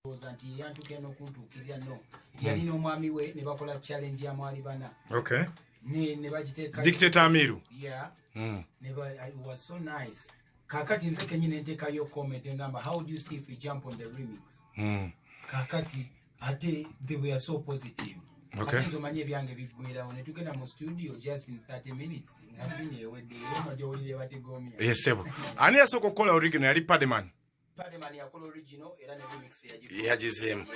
Anti yantuke no kuntukirya no yali no mwami we ne bakola challenge ya mwali bana. Okay. Ne bajiteka Dictator Amiru. Yeah. It was so nice. Kakati nze kenyine nteka yo comment ngamba how do you see if we jump on the remix? Kakati ate they were so positive. Okay. Akenzo manye byange bigwera one tugenda mu studio just in 30 minutes. Ngafine wedde majolire bategomya. Yes sebo. Ani asoko kola original yali Padman. Padman yakola original era ne remix yagizemu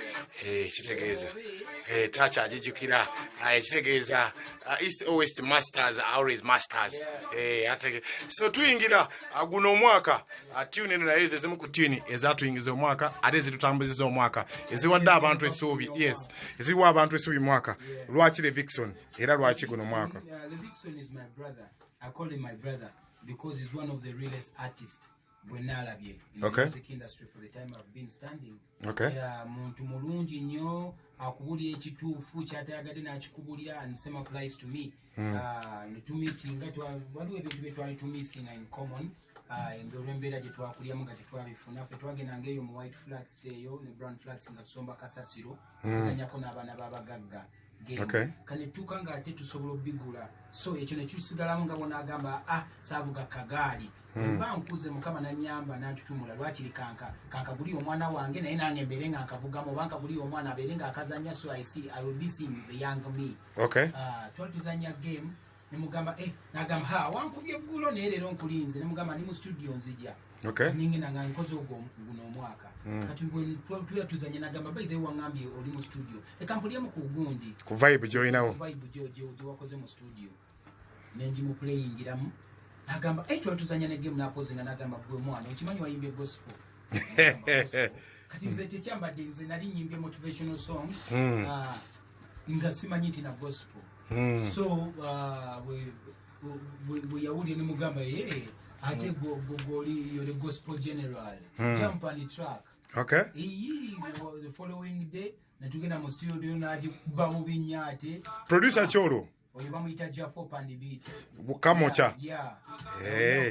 kitegeeza tacha ajijukira kitegeeza East or West Masters always Masters so tuyingira guno omwaka tune naye ezimu ku tune ezatuyingiza omwaka ate zitutambuziza omwaka eziwadde abantu essuubi yes eziwa abantu essuubi mwaka lwaki le Vixen era lwaki guno omwaka the Vixen is my brother. I call him my brother because he's one of the realest artists in the music industry for the time I've been standing. Okay. Muntu mulungi nnyo akubulya ekituufu kyatayagadde n'akikubulira and same applies to me. To meeting waliwo ebintu bye twali tumisinga in common embeera gye twakulyamu nga tetwabifuna ffe twagendanga eyo mu white flats eyo ne brown flats nga tusomba kasasiro tuzanyako n'abaana b'abagagga. Okay. Kanetuka nga ate tusobola obigula so ekyo ne kisigalamu nga bona agamba saabuga kagaali mba nkuze mukama nanyamba nantutumula lwakiri kankaguli omwana wange naye nange mbeere nga nkavugamu oba nkaguli omwana abeere nga akazanya so I will be seeing the young me. Okay. Twali tuzanya game ne mugamba nagamba wankubye eggulo naye leero nkulinze ne mugamba ndi mu studio nzija. Okay. Ninge nanga nkoze guno omwaka. Kati bwe tuzanya nagamba by the way wangambye oli mu studio ekampuliyemu ku gundi ku vibe joinawo vibe jo wakoze mu studio nenji mu playingiramu nagamba twali tuzanya ne game napoze nga nagamba gwe mwana okimanyi wayimbye gospel kati nze tekyambadde nze nali nyimbye motivational song nga simanyi nti na gospel so we yawulye ne mugamba ate goli you're the gospel general jump on the track. Okay. The following day natugenda mu studio nagiba mu binyate producer Cholo oyo bamuyita Jafo pandi beat Kamocha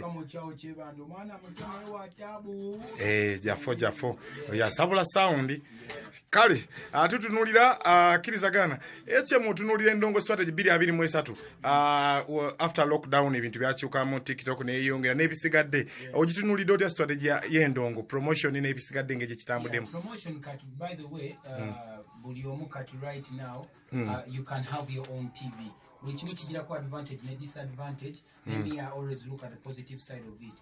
Kamocha ochebando mwana mutwe wa tabu Jafo ya sabula sound kale atutunulira kirizagana eche mutunulire ndongo strategy 223 after lockdown ebintu byachuka mu TikTok ne yongera nebisigadde ogitunulira otya strategy y'endongo promotion nebisigadde ngeje kitambudemu promotion cut by the way buli omu cut right now you can have your own TV which means you have advantage and disadvantage. Maybe I always look at the positive side of it.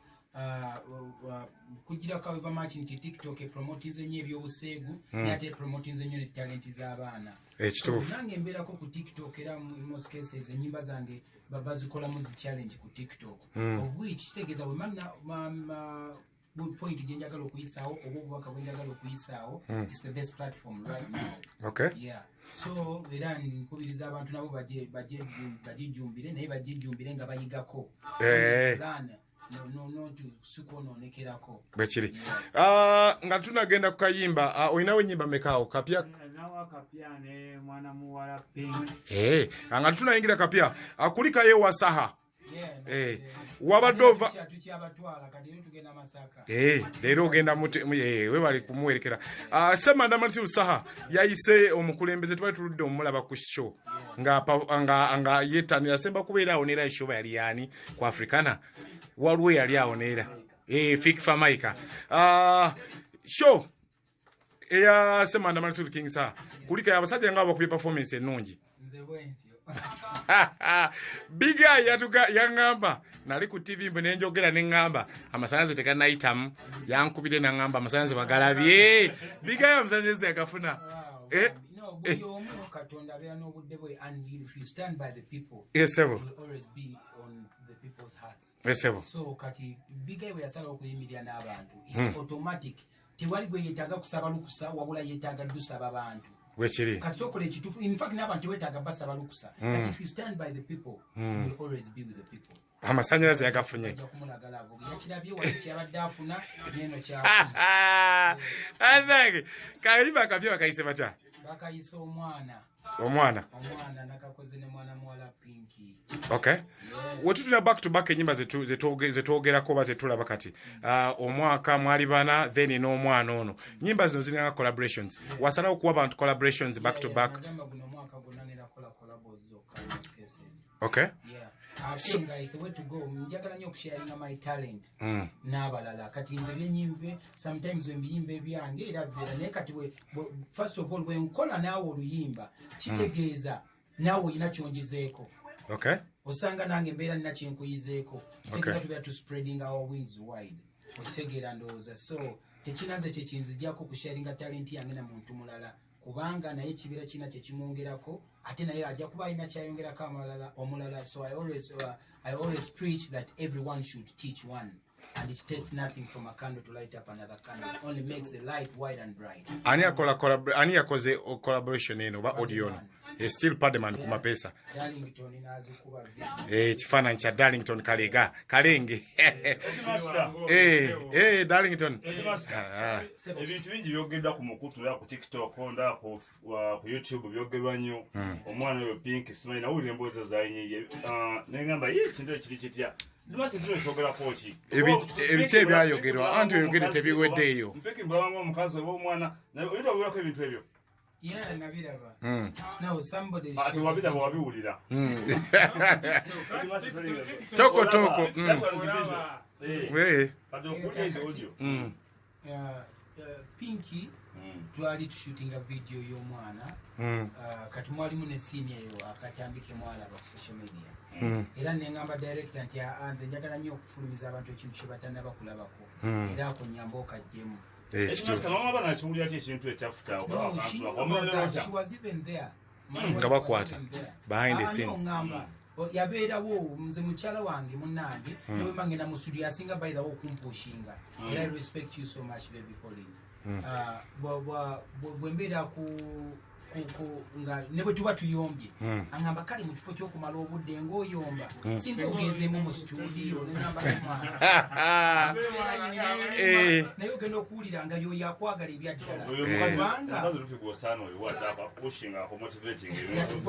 Kugira kwa weba match nti TikTok promoting zenye byobusegu nate promoting zenye talent z'abaana. Ekituufu. Nange mbera ko ku TikTok era in most cases enyimba zange babazikola mu challenge ku TikTok. Of which tegeza we point jenjagala okuyisaawo obubaka bwenjagala okuyisaawo it's the best platform right now. Okay. Yeah. So era nkubiriza abantu nabo bajijumbire naye bajijumbire nga bayigako no sukononekerako bekiri nga tunagenda kukayimba olinawo ennyimba mekaawo kapya ne mwana muwala pink nga tunayingira kapya akulika ye wasaha wabadova leero ogenda we bali kumuwerekera semanda mansi saha yayise omukulembeze twali tuludde omulaba ku show nga yetanira semba kubeera awo neera show yali yani ku Africana waliwo yali awo neera fik famaika show eya semanda mansi king saha kulika yabasajja nga bakubye performance ennungi nze bwentyo biga yatuka yangamba nali ku TV mbe nenjogera nengamba amasanze tekanayitamu yankubide nangamba amasanze bagalabye biga ya msanze yakafuna no katonda bya no budde boy and if you stand by the people yes you will always be on the people's hearts yes so kati biga we yasala okuyimirya n'abantu it's automatic tewali gwe yetaga kusaba lukusa wabula yetaga dusaba abantu wechiri kasokole kitufu in fact n'abantu wetaga basaba lukusa but if you stand by the people you will always be with the people. Masanyalaza yagafunye kumulagala avuga yakirabye wali kyabadde afuna neno kyafuna anage kayiba kapya bakayise batya bakayise omwana omwana nakakoze ne mwana muwala Pinky. Okay. Wetutuna back to back enyimba zetwogerako oba zetulaba kati omwaka mwali bana then n'omwana ono nyimba zino zirina collaborations wasalawo okuwa abantu collaborations back to back. Okay. So, guys, where to go? Njagala nyo kusharinga my talent. N'abalala kati nze byenyimbe sometimes when biyimbe byange era ne kati first of all when nkola naawe oluyimba kitegeeza naawe olina kyongezeeko. Okay. Osanga nange mbeera nina kyenkuyizeeko. Sekera tubeera to spreading our wings wide. Okisegeera ndowooza so tekinanze kyekinzijjako kusharinga talent yange na muntu mulala kubanga naye kibeera kina kyekimwongerako ate naye ajja kuba alina kyayongerako omulala so I always preach that everyone should teach one and it takes nothing from a candle to light up another candle. It only makes the light wide and bright. Ani yakoze collaboration eno ba audio no still Pademan kuma pesa Darlington inazukuba kifaananyi kya Darlington kalenge Darlington ebintu bingi byogedda ku mukutu ya ku TikTok onda ku YouTube byogerwa nnyo omwana oyo Pink simanyi nawulira emboozi zaayinyiye negamba kintu ekiri kitya Lumasi zino shogera kochi. Ebice byayogerwa anti oyogere tebiweddeeyo. Mpeki mbawanga omukazi w'omwana naye oyita wulako ebintu ebyo. Yeah, nabiraba. Now somebody ati wabita wabiwulira. Toko. Pinky twali tushootinga video y'omwana kati mwalimu ne scene eyo akatambike mwalaba ku social media era nengamba director nti anze njagala nnyo okufulumiza abantu ekintu kye batanaba kulabako era ako nyamba okajjemu she was even there nga bakwata behind the scene yabeerawo nze mukyala wange munnange nawe mangenda mu studio asinga by the way okumpushinga and I respect you so much baby Pauline bwembeera nga ne bwe tuba tuyombye angamba kale mu kifo ky'okumala obudde ng'oyomba singa ogenzeemu mu studio nengamba naye ogenda okuwulira nga byoyo akwagala ebyaddala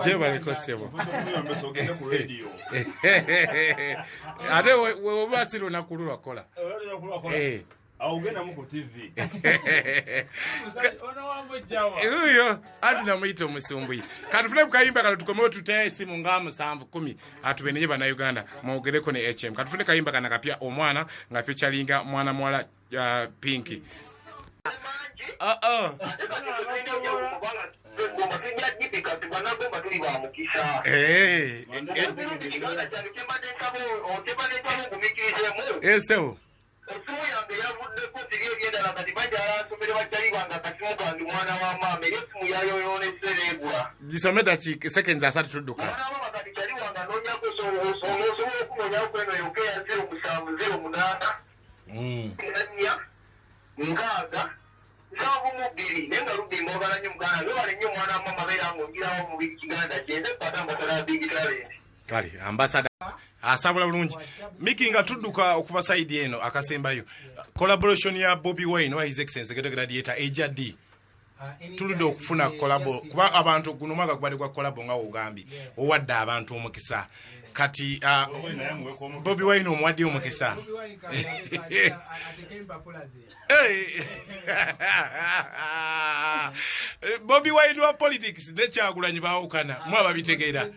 gyebaleko ssebo ate weba si lunaku lulwakola augenda muku TV uyo ati namuyita omusumbuyi katufune kukayimba kano tukomewo tutaya esimu nga 7-10 atubeneye bana Uganda mwogereko ne HM katufune kayimba kana kapya omwana nga featuringa mwana mwala Pinky esewo gisomeda ki seconds asatu tudduka kale ambassador asabula bulungi Mikie nga tudduka okuva side eno akasembayo collaboration ya Bobby Wine wa His Excellency Ghetto Gladiator AJD tuludde okufuna collabo kuba abantu guno mwaka kubali kwa collabo nga ogambi owadde abantu omukisa kati Bobby Wine omwadde omukisa Bobby Wine wa politics ne Kyagulanyi baawukana mwaba bitegeera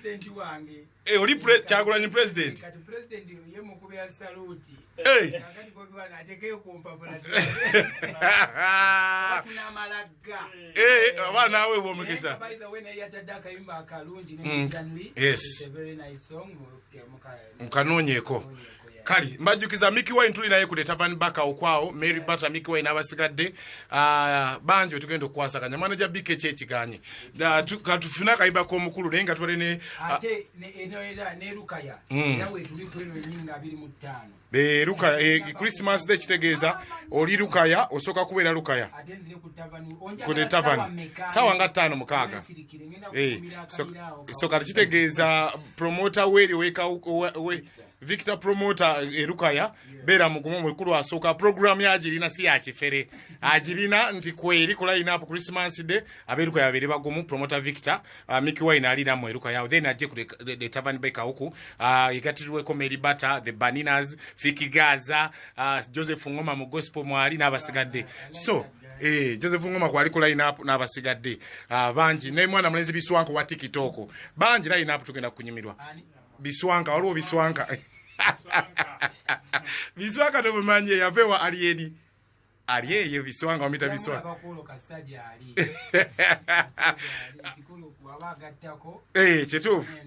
oli Kyagulanyi president kati president ye mukubira saluti akati Bobby Wine atekeyo kumpapula tuna malaga abana awe bomukisa by the way na yatadda kayimba akalungi ne Janly yes a very nice song mukanoonyeko kali mbajukiza Mikie Wine tuli naye kuleta van baka okwao Mary Butter Mikie Wine abasigadde banji betugenda okwasaganya manager bike kyekiganye katufuna kayimba k'omukulu naye nga twale ne ate ne Lukaya nawe tuli kweno nyinga 25 Lukaya Christmas Day kitegeeza oli Lukaya osoka kubeera Lukaya atenzire ku tavani ku tavani sawa nga 5 mukaaga so kati kitegeeza promoter weri weka we Victor promoter erukaya bera mugumu mukuru asooka program ya agirina si ya kifere agirina nti kweri ku line up Christmas day aberuka yabere bagumu promoter Victor Mikie wine alina mu erukaya then aje ku the tavern baker huku igatirwe ko Mary Bata the Baninas Fiki Gaza Joseph Ngoma mu gospel mwali n'abasigadde so Joseph Ngoma kwali ku line up n'abasigadde banji ne mwana mulenzi Biswanka wa TikTok banji line up tugenda kunyumirwa Biswanka waliwo Biswanka Biswanka to manje yavewa alieni aliye Biswanka wamita Biswanka chetufu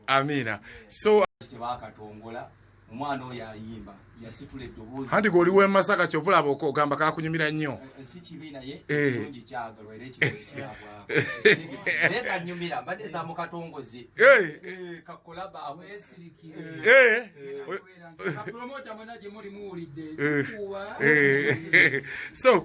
amina so tebakatongola omwana oyo ayimba yasitula eddobozi handi goli we Masaka kyovula aboko ogamba kakunyumira nnyo si kibi naye ekirungi kyagalwa era ekirungi kyagwa leka nyumira mbadde za mukatongoze kakola baabwe so